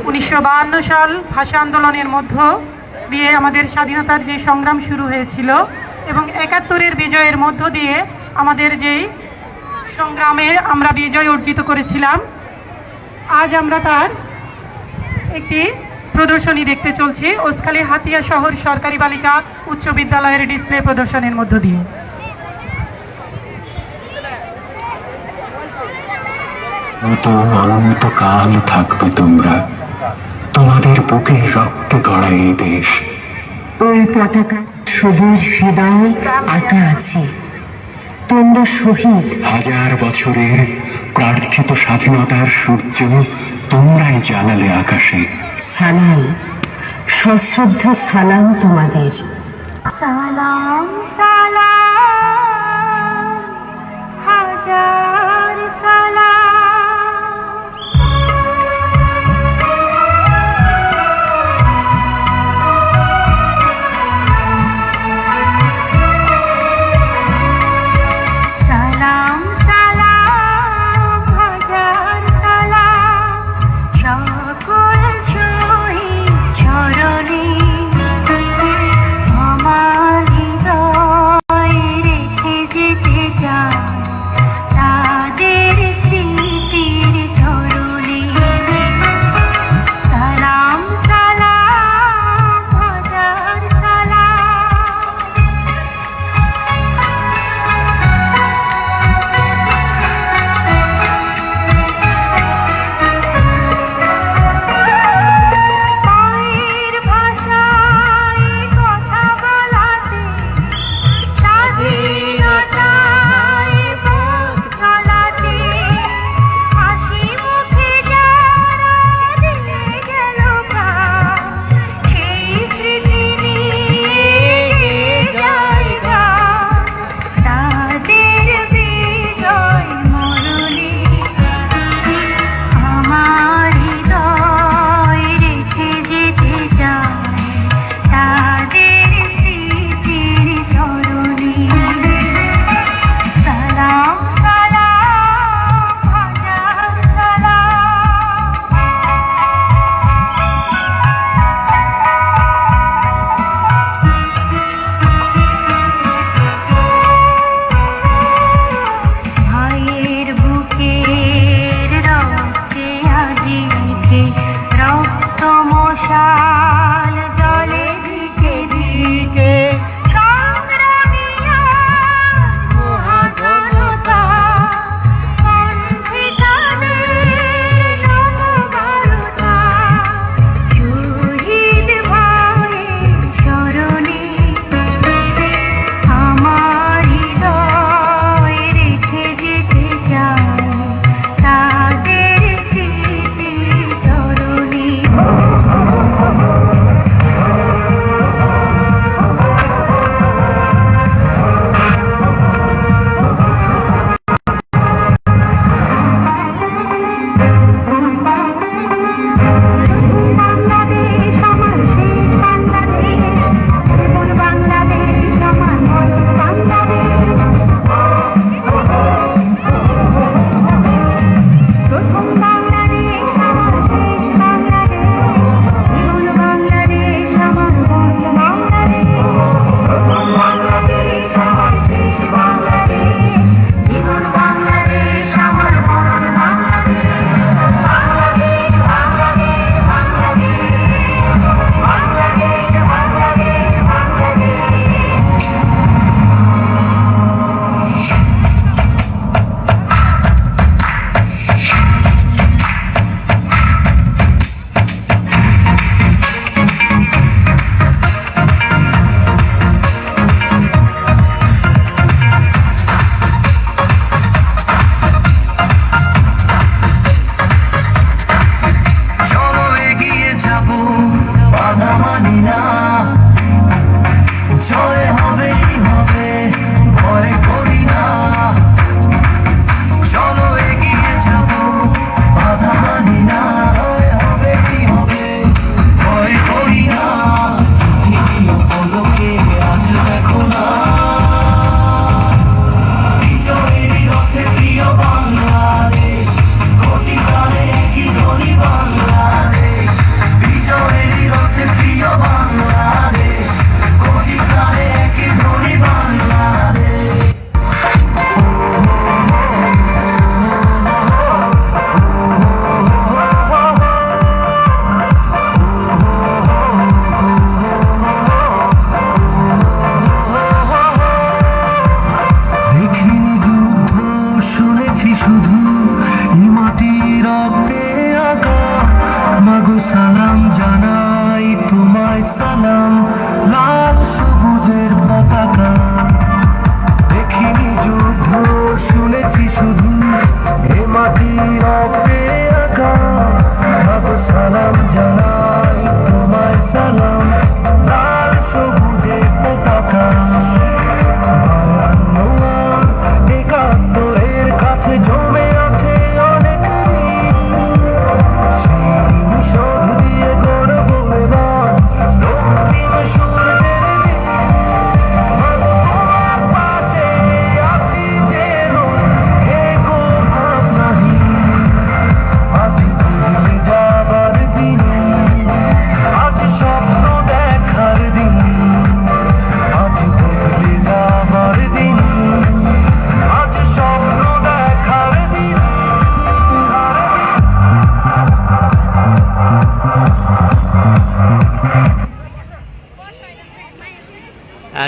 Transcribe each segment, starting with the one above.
1952 সাল ভাষা আন্দোলনের মধ্য দিয়ে আমাদের স্বাধীনতার যে সংগ্রাম শুরু হয়েছিল এবং 71-এর বিজয়ের মধ্য দিয়ে আমাদের যেই সংগ্রামে আমরা বিজয় অর্জিত করেছিলাম, আজ আমরা তার একটি প্রদর্শনী দেখতে চলছি ওসখালী হাতিয়া শহর সরকারি বালিকা উচ্চ বিদ্যালয়ের ডিসপ্লে প্রদর্শনের মধ্য দিয়ে। অনন্তকাল থাকবে তোমরা, তোমাদের বুকের রক্তে গড়া এই দেশ। ওই পতাকা সবুজ ফিদায় আঁকা আছে, তোমরা শহীদ। হাজার বছরের প্রার্থিত স্বাধীনতার সূর্য তোমরাই জ্বালালে আকাশে। সালাম, সশ্রদ্ধ সালাম তোমাদের। সালাম সালাম হাজার সালাম। সালাম সালাম হাজার সালাম সকল শহীদ চরণে। আমার হৃদয়ে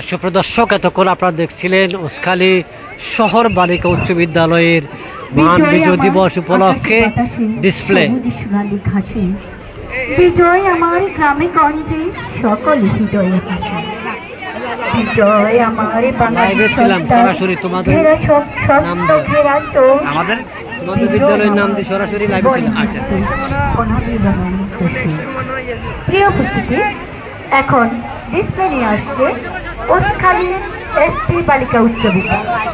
সুপ্রদর্শক, এতক্ষণ আপনারা দেখছিলেন উস্কালি শহর বালিকা উচ্চ বিদ্যালয়ের মহান বিজয় দিবস উপলক্ষে ডিসপ্লে। বিজয় আমার গ্রামে গঞ্জে সকল হৃদয়ে আছে। বিজয় আমার লাইভে ছিলাম সরাসরি তোমাদের নাম দিয়ে। আমাদের তোমাদের বিদ্যালয়ের নাম দিয়ে সরাসরি লাইভে ছিলাম। আচ্ছা, প্রিয় উপস্থিতি, এখন ডিসপ্লে নিয়ে আসছে উস্কালি এসপি বালিকা উচ্চ বিদ্যালয়।